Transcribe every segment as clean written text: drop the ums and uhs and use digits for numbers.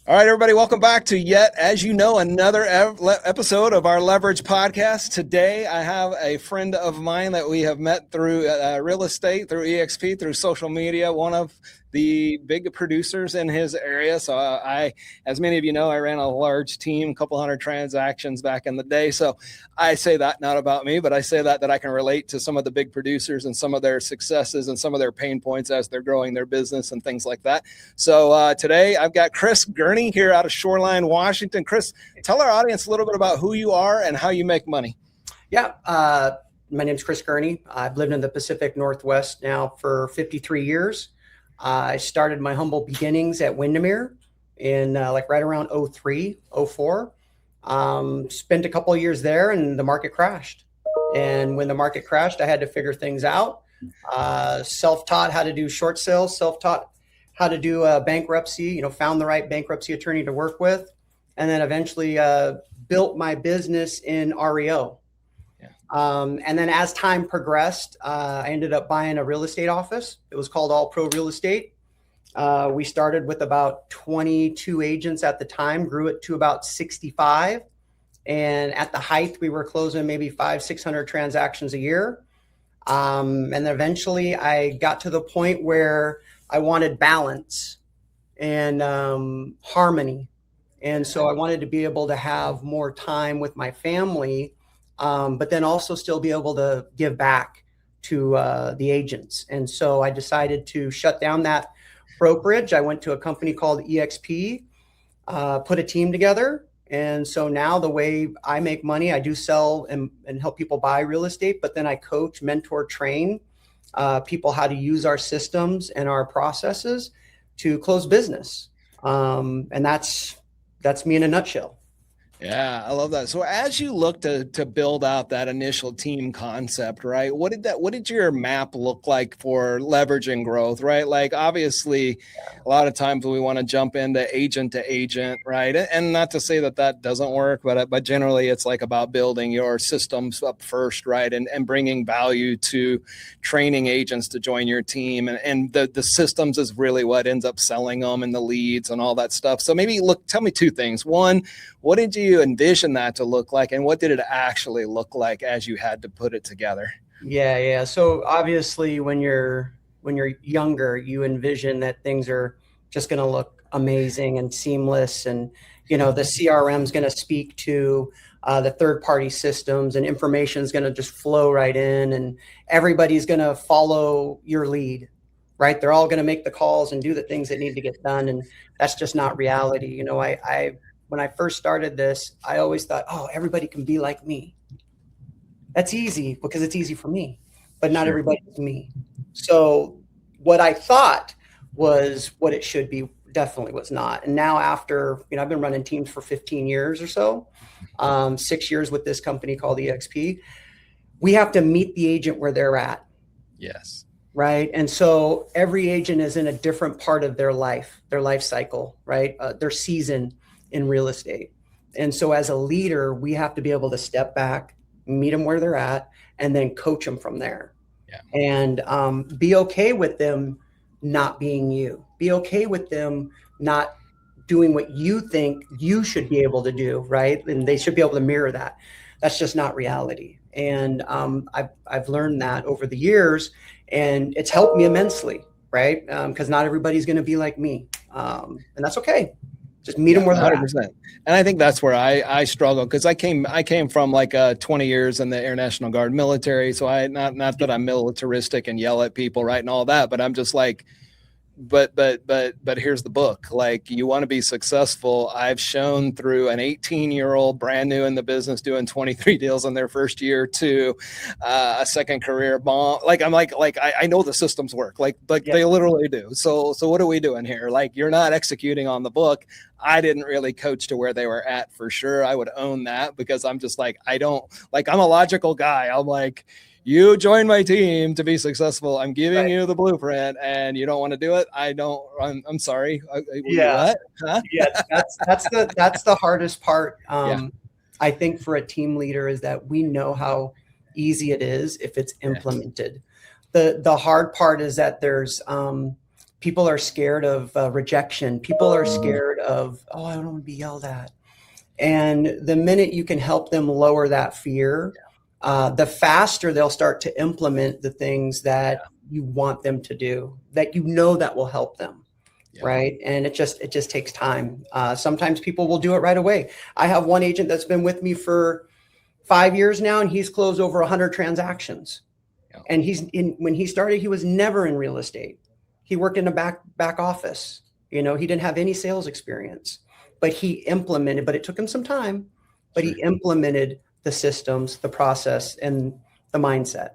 All right, everybody, welcome back to yet, as you know, another episode of our Leverage podcast. Today, I have a friend of mine that we have met through real estate, through EXP, through social media, one of the big producers in his area. So as many of you know, I ran a large team, a couple hundred transactions back in the day. So I say that not about me, but I say that I can relate to some of the big producers and some of their successes and some of their pain points as they're growing their business and things like that. So today I've got Chris Gurney here out of Shoreline, Washington. Chris, tell our audience a little bit about who you are and how you make money. Yeah. My name is Chris Gurney. I've lived in the Pacific Northwest now for 53 years. I started my humble beginnings at Windermere in right around 03, 04. Spent a couple of years there and the market crashed. And when the market crashed, I had to figure things out. Self-taught how to do short sales, self-taught how to do bankruptcy, found the right bankruptcy attorney to work with, and then eventually built my business in REO. And then as time progressed, I ended up buying a real estate office. It was called All Pro Real Estate. We started with about 22 agents at the time, grew it to about 65. And at the height, we were closing maybe 500-600 transactions a year. And then eventually I got to the point where I wanted balance and harmony. And so I wanted to be able to have more time with my family, but then also still be able to give back to the agents. And so I decided to shut down that brokerage. I went to a company called EXP, put a team together. And so now the way I make money, I do sell and help people buy real estate, but then I coach, mentor, train people how to use our systems and our processes to close business. And that's me in a nutshell. Yeah, I love that. So as you look to build out that initial team concept, right? What did your map look like for leveraging growth, right? Like obviously a lot of times we want to jump into agent to agent, right? And not to say that doesn't work, but generally it's like about building your systems up first, right? And bringing value to training agents to join your team. And the systems is really what ends up selling them and the leads and all that stuff. So maybe tell me two things. One, what did you envision that to look like, and what did it actually look like as you had to put it together? Yeah. So obviously when you're younger, you envision that things are just going to look amazing and seamless. And, the CRM is going to speak to the third party systems, and information is going to just flow right in, and everybody's going to follow your lead, right? They're all going to make the calls and do the things that need to get done. And that's just not reality. When I first started this, I always thought, everybody can be like me. That's easy because it's easy for me, but not everybody is me. So what I thought was what it should be definitely was not. And now after, I've been running teams for 15 years or so, 6 years with this company called EXP, we have to meet the agent where they're at. Yes. Right. And so every agent is in a different part of their life cycle, right? Their season in real estate. And so as a leader, we have to be able to step back, meet them where they're at, and then coach them from there. Yeah. And be okay with them not being you. Be okay with them not doing what you think you should be able to do, right? And they should be able to mirror that. That's just not reality. And I've learned that over the years, and it's helped me immensely, right? Because not everybody's going to be like me, and that's okay. Just meet them where they're 100%. At. And I think that's where I struggle, because I came from like 20 years in the Air National Guard military. So not that I'm militaristic and yell at people, right, and all that, but I'm just like, but here's the book. Like, you want to be successful. I've shown through an 18-year-old brand new in the business doing 23 deals in their first year to a second career bomb. Like, I know the systems work. Like they literally do. So what are we doing here? Like, you're not executing on the book. I didn't really coach to where they were at for sure. I would own that, because I'm just like, I'm a logical guy. I'm like, you join my team to be successful. I'm giving you the blueprint, and you don't want to do it. I'm sorry. What? Huh? Yeah. That's the hardest part. I think for a team leader is that we know how easy it is if it's implemented. The hard part is that there's People are scared of rejection. People are scared of, oh, I don't want to be yelled at. And the minute you can help them lower that fear, the faster they'll start to implement the things that you want them to do, that that will help them. Yeah. Right. And it just takes time. Sometimes people will do it right away. I have one agent that's been with me for 5 years now, and he's closed over 100 transactions. Yeah. And when he started, he was never in real estate. He worked in a back office. He didn't have any sales experience, but he implemented, but it took him some time, but he implemented the systems, the process, and the mindset.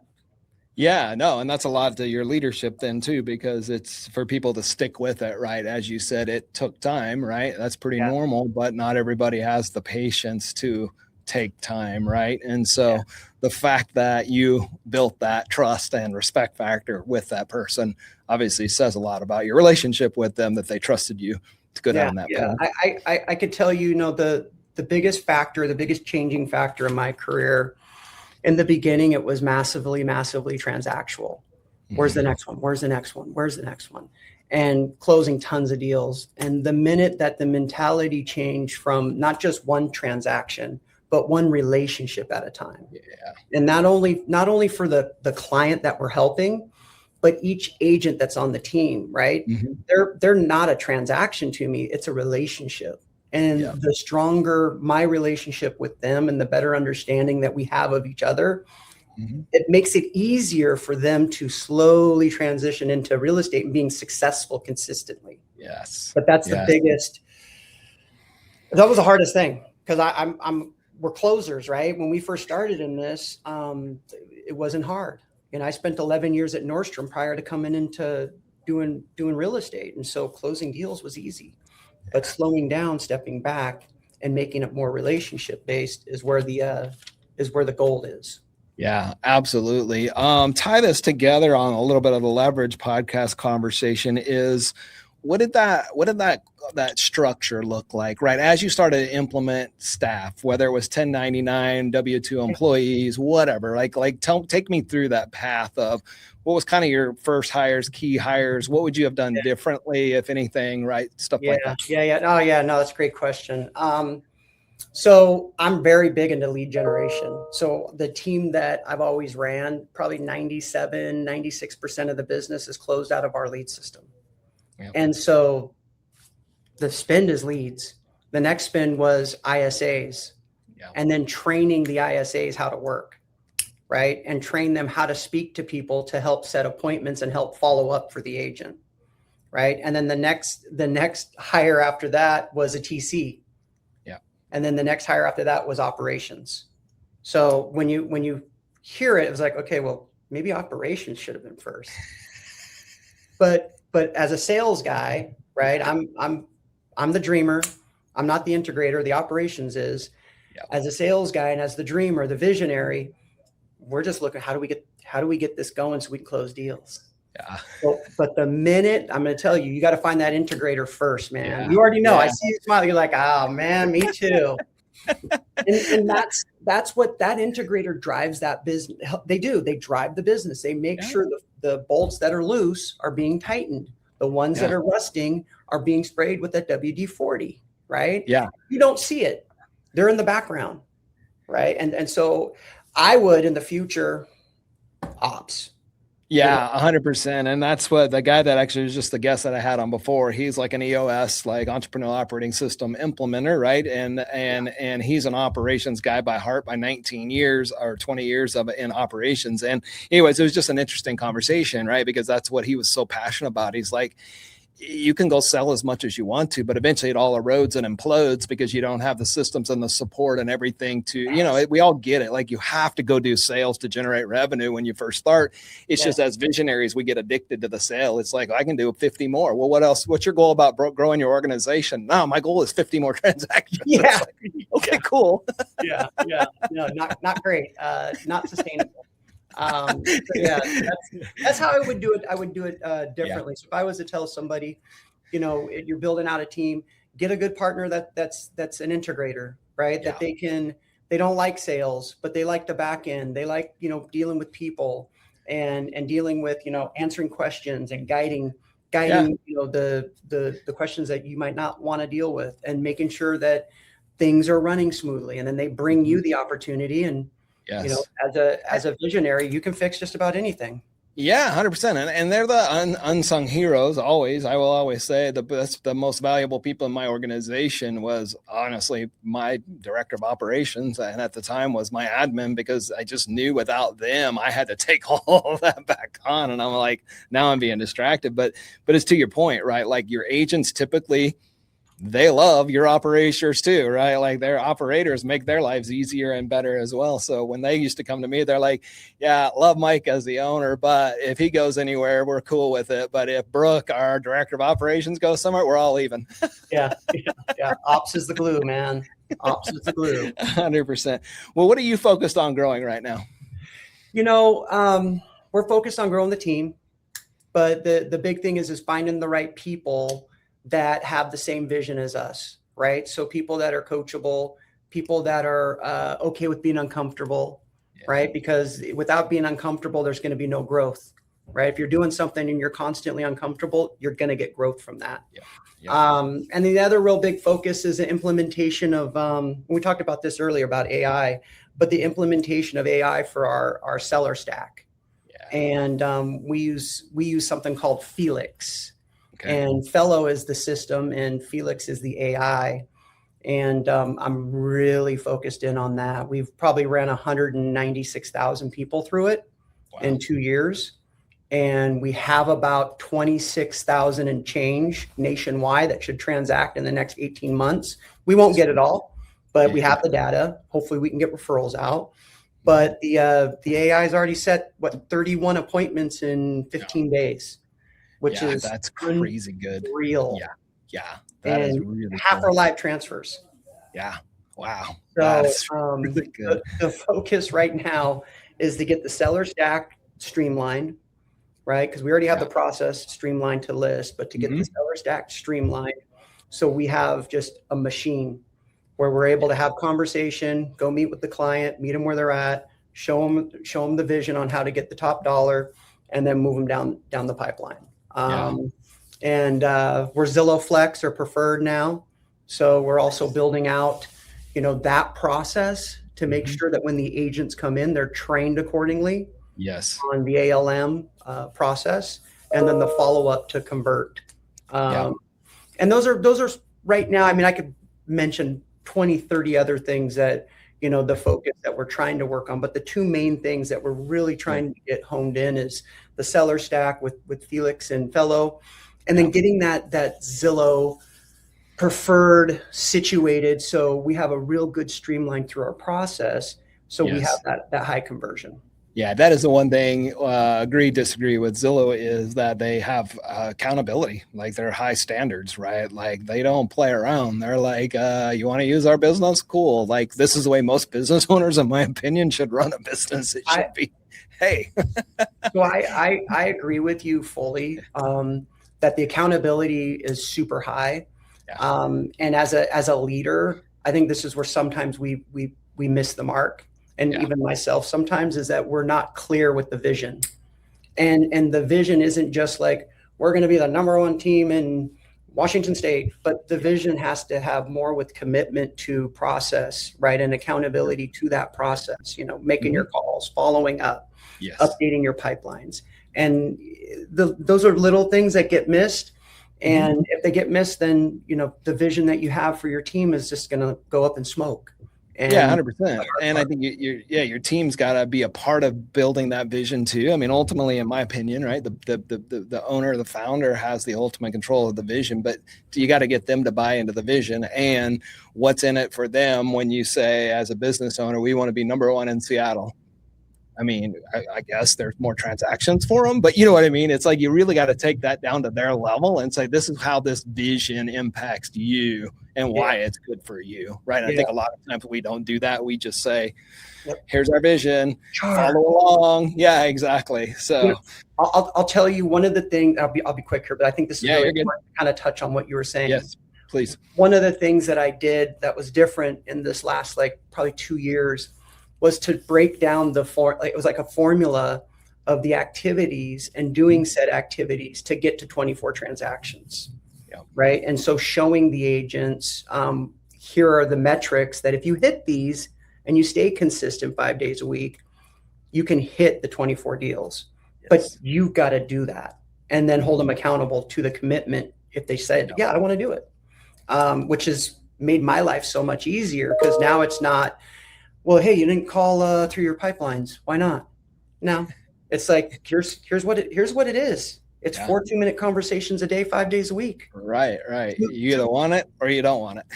Yeah, no, and that's a lot to your leadership then too, because it's for people to stick with it, right? As you said, it took time, right? That's pretty normal, but not everybody has the patience to take time, right? And so the fact that you built that trust and respect factor with that person obviously says a lot about your relationship with them, that they trusted you to go down that path. I could tell you, the biggest factor, the biggest changing factor in my career. In the beginning, it was massively transactional. Where's the next one? Where's the next one? Where's the next one? And closing tons of deals. And the minute that the mentality changed from not just one transaction, but one relationship at a time. Yeah. And not only for the client that we're helping, but each agent that's on the team, right? Mm-hmm. They're not a transaction to me. It's a relationship. And the stronger my relationship with them and the better understanding that we have of each other, it makes it easier for them to slowly transition into real estate and being successful consistently. Yes. But that's the biggest, that was the hardest thing, because we're closers, right? When we first started in this, it wasn't hard. And I spent 11 years at Nordstrom prior to coming into doing real estate. And so closing deals was easy. But slowing down, stepping back, and making it more relationship based is where the goal is. Yeah, absolutely. Tie this together on a little bit of the leverage podcast conversation is, what did that structure look like, right? As you started to implement staff, whether it was 1099, W-2 employees, whatever, take me through that path of what was kind of your first hires, key hires. What would you have done differently, if anything, right? Stuff like that. No, that's a great question. So I'm very big into lead generation. So the team that I've always ran, probably 96% of the business is closed out of our lead system. Yep. And so the spend is leads. The next spend was ISAs, and then training the ISAs how to work, right? And train them how to speak to people to help set appointments and help follow up for the agent, right? And then the next hire after that was a TC. Yeah. And then the next hire after that was operations. So when you hear it, it was like, okay, well, maybe operations should have been first. But as a sales guy, right, I'm the dreamer. I'm not the integrator. The operations is. Yep. As a sales guy and as the dreamer, the visionary, we're just looking, how do we get this going so we can close deals? Yeah. But the minute, I'm going to tell you, you got to find that integrator first, man. Yeah. You already know. Yeah. I see you smiling. You're like, oh man, me too. and that's what that integrator drives that business. They drive the business. They make sure the bolts that are loose are being tightened. The ones that are rusting are being sprayed with a WD-40, right? Yeah. You don't see it. They're in the background, right? And so I would, in the future, ops. Yeah, 100%. And that's what the guy that actually was just the guest that I had on before, he's like an EOS, like entrepreneurial operating system implementer, right? And he's an operations guy by heart, by 19 years or 20 years of it in operations. And anyways, it was just an interesting conversation, right? Because that's what he was so passionate about. He's like, you can go sell as much as you want to, but eventually it all erodes and implodes because you don't have the systems and the support and everything to, we all get it. Like, you have to go do sales to generate revenue when you first start. It's just, as visionaries, we get addicted to the sale. It's like, I can do 50 more. Well, what else? What's your goal about growing your organization? No, my goal is 50 more transactions. Yeah. Like, okay, cool. Yeah. No, not great. Not sustainable. That's how I would do it. I would do it differently. Yeah. So if I was to tell somebody, you're building out a team, get a good partner that's an integrator, right? Yeah. That they don't like sales, but they like the back end. They like, dealing with people and dealing with, answering questions and guiding guiding, the questions that you might not want to deal with, and making sure that things are running smoothly. And then they bring you the opportunity. And, Yes. as a visionary, you can fix just about anything. Yeah, 100%. And they're the unsung heroes always. I will always say the most valuable people in my organization was honestly my director of operations. And at the time was my admin, because I just knew without them, I had to take all of that back on. And I'm like, now I'm being distracted. But it's to your point, right? Like your agents typically, they love your operators too, right? Like their operators make their lives easier and better as well. So when they used to come to me, they're like, yeah, love Mike as the owner, but if he goes anywhere, we're cool with it. But if Brooke, our director of operations, goes somewhere, we're all leaving. Yeah. Ops is the glue, man. Ops is the glue. 100%. Well, what are you focused on growing right now? We're focused on growing the team, but the big thing is finding the right people that have the same vision as us, right? So people that are coachable, people that are okay with being uncomfortable, right? Because without being uncomfortable, there's going to be no growth, right? If you're doing something and you're constantly uncomfortable, you're going to get growth from that. And the other real big focus is the implementation of, we talked about this earlier about AI, but the implementation of AI for our seller stack. And we use something called Felix. And Fellow is the system and Felix is the AI. And I'm really focused in on that. We've probably ran 196,000 people through it in 2 years. And we have about 26,000 and change nationwide that should transact in the next 18 months. We won't get it all, but we have the data. Hopefully we can get referrals out. But the AI has already set 31 appointments in 15 days. Which is that's crazy good. Real. Yeah. That is really half cool. our live transfers. Yeah. Wow. So that's really good. The focus right now is to get the seller stack streamlined, right? Because we already have the process streamlined to list, but to get the seller stack streamlined, so we have just a machine where we're able to have conversation, go meet with the client, meet them where they're at, show them the vision on how to get the top dollar, and then move them down the pipeline. And we're Zillow Flex or preferred now. So we're also building out, that process to make sure that when the agents come in, they're trained accordingly. Yes. On the ALM process, and then the follow-up to convert. And those are right now, I mean, I could mention 20, 30 other things that, the focus that we're trying to work on, but the two main things that we're really trying to get honed in is the seller stack with Felix and Fellow, and then getting that Zillow preferred situated. So we have a real good streamline through our process. So we have that high conversion. Yeah, that is the one thing, agree, disagree with Zillow, is that they have accountability. Like they're high standards, right? Like they don't play around. They're like, you want to use our business? Cool. Like this is the way most business owners, in my opinion, should run a business. It should be, hey. So I agree with you fully that the accountability is super high. And as a leader, I think this is where sometimes we miss the mark. And even myself sometimes, is that we're not clear with the vision. And the vision isn't just like, we're going to be the number one team in Washington State, but the vision has to have more with commitment to process, right? And accountability to that process, making your calls, following up, updating your pipelines. And those are little things that get missed. And if they get missed, then, the vision that you have for your team is just going to go up in smoke. And 100%. And I think your team's got to be a part of building that vision too. I mean, ultimately, in my opinion, right, the owner, the founder has the ultimate control of the vision, but you got to get them to buy into the vision and what's in it for them. When you say, as a business owner, we want to be number one in Seattle. I mean, I guess there's more transactions for them, but you know what I mean? It's like, you really got to take that down to their level and say, this is how this vision impacts you and why it's good for you. Right. And I think a lot of times we don't do that. We just say, here's our vision, follow along. Yeah, exactly. So I'll tell you one of the things, I'll be quick here, but I think this is really important to kind of touch on what you were saying. Yes, please. One of the things that I did that was different in this last, probably 2 years, was to break down it was like a formula of the activities and doing said activities to get to 24 transactions. Yeah. Right. And so showing the agents, here are the metrics that if you hit these and you stay consistent 5 days a week, you can hit the 24 deals. Yes. But you've got to do that and then hold them accountable to the commitment. If they said, yeah, I want to do it, which has made my life so much easier, because now it's not, well, hey, you didn't call through your pipelines. Why not? No, it's like, here's what it is. It's 4 2-minute conversations a day, 5 days a week. Right. You either want it or you don't want it.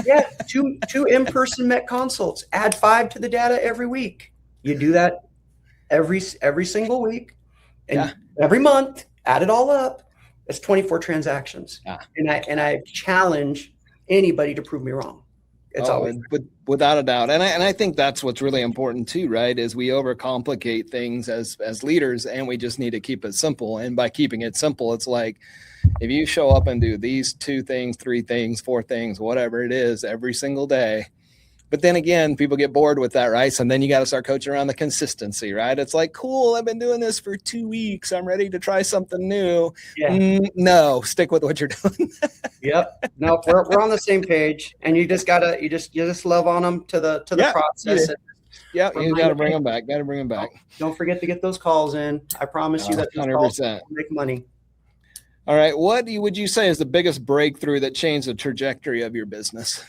Yeah. Two in-person Met consults, add 5 to the data every week. You do that every single week, and every month, add it all up. It's 24 transactions. Yeah. And I challenge anybody to prove me wrong. It's always without a doubt. And I think that's what's really important too, right? Is we overcomplicate things as leaders, and we just need to keep it simple. And by keeping it simple, it's like, if you show up and do these 2 things, 3 things, 4 things, whatever it is every single day. But then again, people get bored with that, right? So then you got to start coaching around the consistency, right? It's like, cool, I've been doing this for 2 weeks. I'm ready to try something new. Yeah. No, stick with what you're doing. Yep. No, we're on the same page, and you just love on them to the process. Yeah, you got to bring them back. Don't forget to get those calls in. I promise you that 100% make money. All right. What would you say is the biggest breakthrough that changed the trajectory of your business?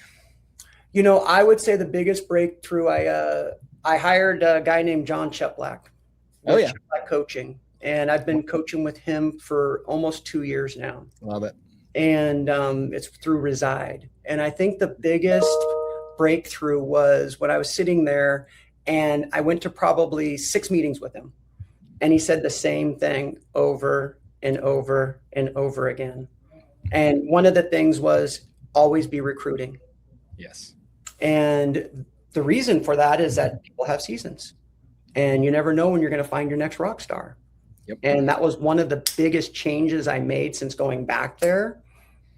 I would say the biggest breakthrough, I hired a guy named John Cheplack. Oh, yeah. Cheplack Coaching. And I've been coaching with him for almost 2 years now. Love it. And it's through Reside. And I think the biggest breakthrough was when I was sitting there, and I went to probably 6 meetings with him. And he said the same thing over and over and over again. And one of the things was always be recruiting. Yes. And the reason for that is that people have seasons, and you never know when you're going to find your next rock star. Yep. And that was one of the biggest changes I made since going back there.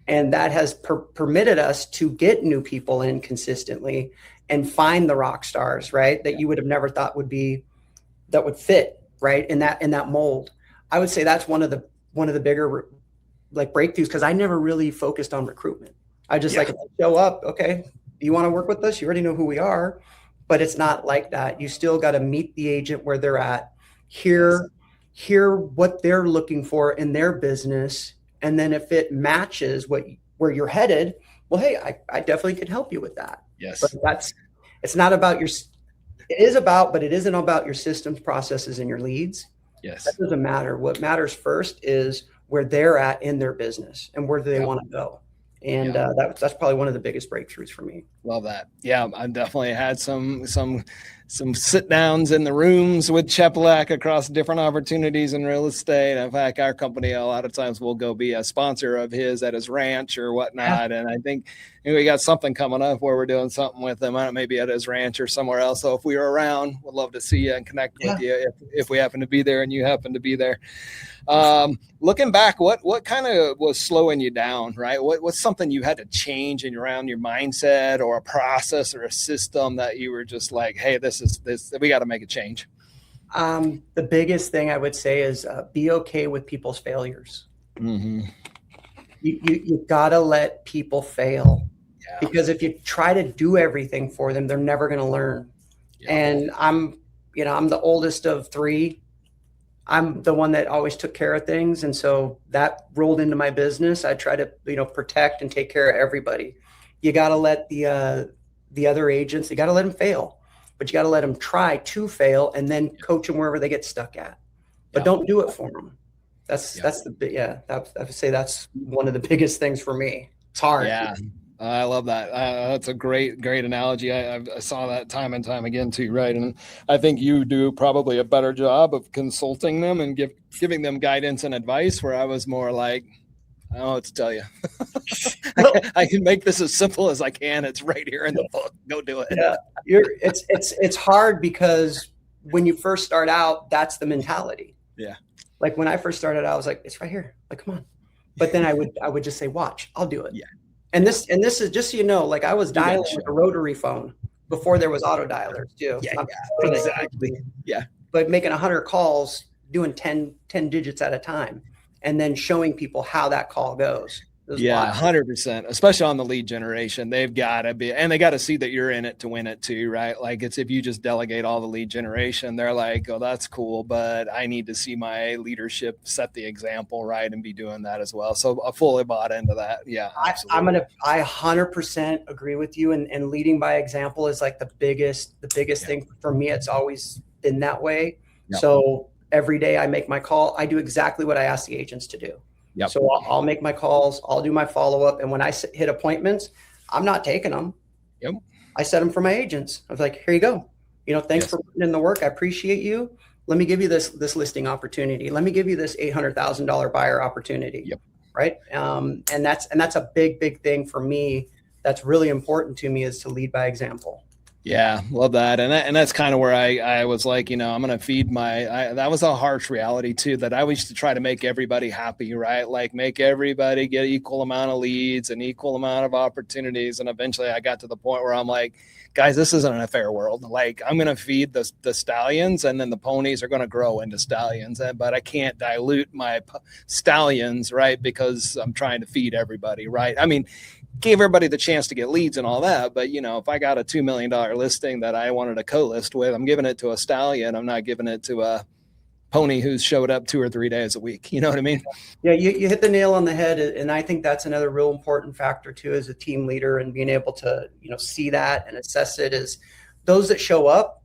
And that has permitted us to get new people in consistently and find the rock stars, right? That you would have never thought would fit, right? In that mold. I would say that's one of the bigger breakthroughs, because I never really focused on recruitment. I just show up. Okay. You want to work with us? You already know who we are, but it's not like that. You still got to meet the agent where they're at, hear what they're looking for in their business. And then if it matches where you're headed, well, hey, I definitely could help you with that. Yes. But it's not about it is about, but it isn't about your systems, processes, and your leads. Yes. That doesn't matter. What matters first is where they're at in their business and where do they want to go. And that's probably one of the biggest breakthroughs for me. Love that. Yeah, I've definitely had some sit downs in the rooms with Cheplack across different opportunities in real estate. In fact, our company a lot of times will go be a sponsor of his at his ranch or whatnot. Yeah. And I think we got something coming up where we're doing something with him. I don't know, maybe at his ranch or somewhere else. So if we were around, we'd love to see you and connect with you if we happen to be there and you happen to be there. Looking back, what kind of was slowing you down, right? What's something you had to change around your mindset or a process or a system that you were just like, hey, this we got to make a change? The biggest thing I would say is be okay with people's failures. Mm-hmm. You got to let people fail, because if you try to do everything for them, they're never going to learn. Yeah. And I'm the oldest of 3. I'm the one that always took care of things. And so that rolled into my business. I try to, protect and take care of everybody. You got to let the other agents, you got to let them fail, but you got to let them try to fail and then coach them wherever they get stuck at, but don't do it for them. I would say that's one of the biggest things for me. It's hard. Yeah. I love that. That's a great analogy. I saw that time and time again too, right? And I think you do probably a better job of consulting them and giving them guidance and advice, where I was more like, I don't know what to tell you. I can make this as simple as I can. It's right here in the book. Go do it. Yeah, it's hard, because when you first start out, that's the mentality. Yeah. Like when I first started out, I was like, it's right here. Like, come on. But then I would just say, watch, I'll do it. Yeah. And this is just so you know, like I was dialing with a rotary phone before there was auto dialers too. Yeah, exactly. Yeah. But making 100 calls doing 10 digits at a time and then showing people how that call goes. Yeah, 100%, especially on the lead generation. They've got to be, and they got to see that you're in it to win it too, right? Like it's, if you just delegate all the lead generation, they're like, oh, that's cool, but I need to see my leadership set the example, right? And be doing that as well. So I fully bought into that. Yeah, absolutely. I 100% agree with you. And leading by example is like the biggest thing for me. It's always been that way. Yep. So every day I make my call, I do exactly what I ask the agents to do. Yep. So I'll make my calls, I'll do my follow-up. And when I hit appointments, I'm not taking them. Yep. I set them for my agents. I was like, here you go. Thanks for putting in the work. I appreciate you. Let me give you this listing opportunity. Let me give you this $800,000 buyer opportunity. Yep. Right. And that's a big thing for me. That's really important to me, is to lead by example. Yeah, love that. And that's kind of where I was like, I'm going to feed that was a harsh reality too, that I used to try to make everybody happy, right? Like make everybody get equal amount of leads and equal amount of opportunities. And eventually I got to the point where I'm like, guys, this isn't a fair world. Like I'm going to feed the stallions, and then the ponies are going to grow into stallions. But I can't dilute my stallions, right? Because I'm trying to feed everybody, right? I mean, gave everybody the chance to get leads and all that. But, if I got a $2 million listing that I wanted to co-list with, I'm giving it to a stallion. I'm not giving it to a pony who's showed up 2 or 3 days a week. You know what I mean? Yeah, you hit the nail on the head. And I think that's another real important factor too, as a team leader, and being able to, see that and assess it, is those that show up,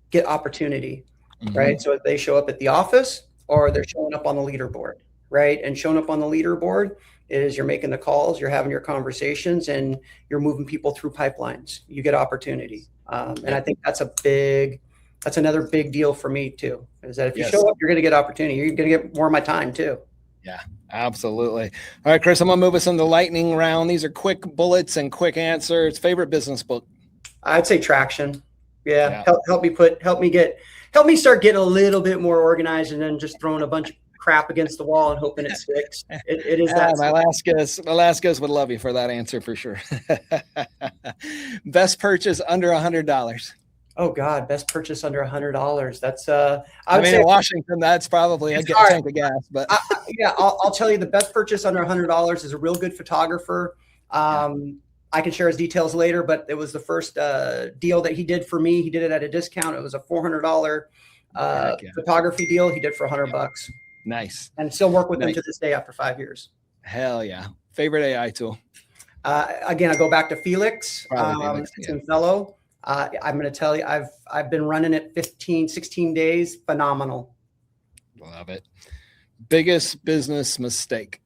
get opportunity, right? So if they show up at the office, or they're showing up on the leaderboard, right? And showing up on the leaderboard is you're making the calls, you're having your conversations, and you're moving people through pipelines. You get opportunity. And I think that's another big deal for me too, is that if you show up, you're going to get opportunity. You're going to get more of my time too. Yeah, absolutely. All right, Chris, I'm going to move us into the lightning round. These are quick bullets and quick answers. Favorite business book? I'd say Traction. Yeah. Help me start getting a little bit more organized, and then just throwing a bunch of crap against the wall and hoping it sticks. It is that. My last guest would love you for that answer for sure. Best purchase under $100. Oh God, best purchase under $100. That's I mean, in Washington, that's probably a tank of gas. But I'll tell you, the best purchase under $100 is a real good photographer. I can share his details later, but it was the first deal that he did for me. He did it at a discount. It was a $400 photography deal. He did for $100. Nice. And still work with him to this day after 5 years. Hell yeah. Favorite AI tool? Again, I go back to Felix. It's in Fellow. I'm going to tell you, I've been running it 16 days. Phenomenal. Love it. Biggest business mistake?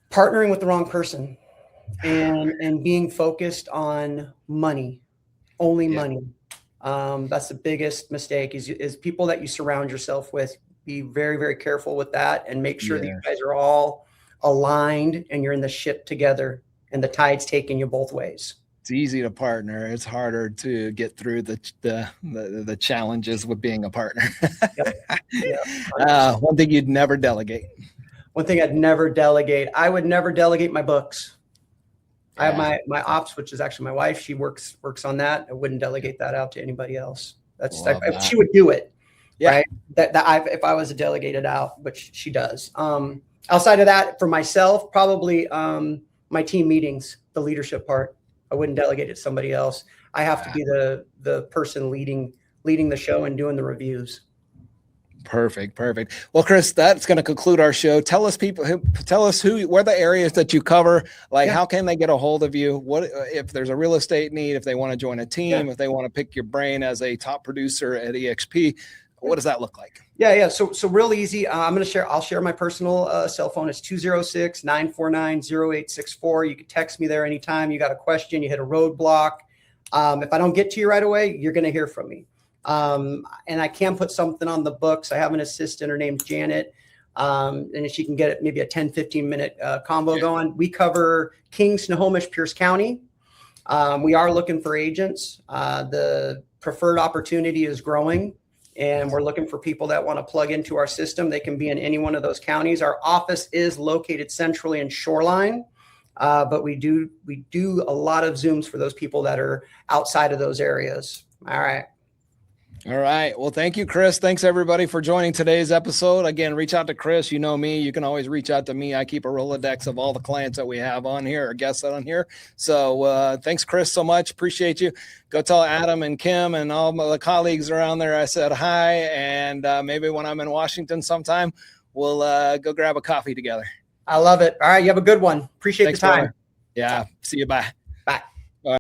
Partnering with the wrong person and being focused on money, only money. That's the biggest mistake, is people that you surround yourself with. Be very, very careful with that, and make sure that you guys are all aligned and you're in the ship together and the tide's taking you both ways. It's easy to partner. It's harder to get through the challenges with being a partner. One thing you'd never delegate. One thing I'd never delegate. I would never delegate my books. I have my ops, which is actually my wife. She works on that. I wouldn't delegate that out to anybody else. She would do it. Right. If I was to delegate it out, which she does. Outside of that, for myself, probably my team meetings, the leadership part, I wouldn't delegate it to somebody else. I have to be the person leading the show and doing the reviews. Perfect. Well, Chris, that's going to conclude our show. Tell us where the areas that you cover, how can they get a hold of you? What if there's a real estate need, if they want to join a team, if they want to pick your brain as a top producer at EXP, what does that look like? Yeah. So real easy. I'll share my personal cell phone. It's 206-949-0864. You can text me there anytime. You got a question, you hit a roadblock. If I don't get to you right away, you're going to hear from me. And I can put something on the books. I have an assistant. Her name's Janet. And she can get maybe a 10-15 minute combo going. We cover King, Snohomish, Pierce County. We are looking for agents. The preferred opportunity is growing, and we're looking for people that want to plug into our system. They can be in any one of those counties. Our office is located centrally in Shoreline, but we do a lot of Zooms for those people that are outside of those areas. All right. All right. Well, thank you, Chris. Thanks everybody for joining today's episode. Again, reach out to Chris. You know me. You can always reach out to me. I keep a Rolodex of all the clients that we have on here or guests on here. So thanks, Chris, so much. Appreciate you. Go tell Adam and Kim and all my colleagues around there I said hi. And maybe when I'm in Washington sometime, we'll go grab a coffee together. I love it. All right. You have a good one. Appreciate the time. Brother. Yeah. See you. Bye.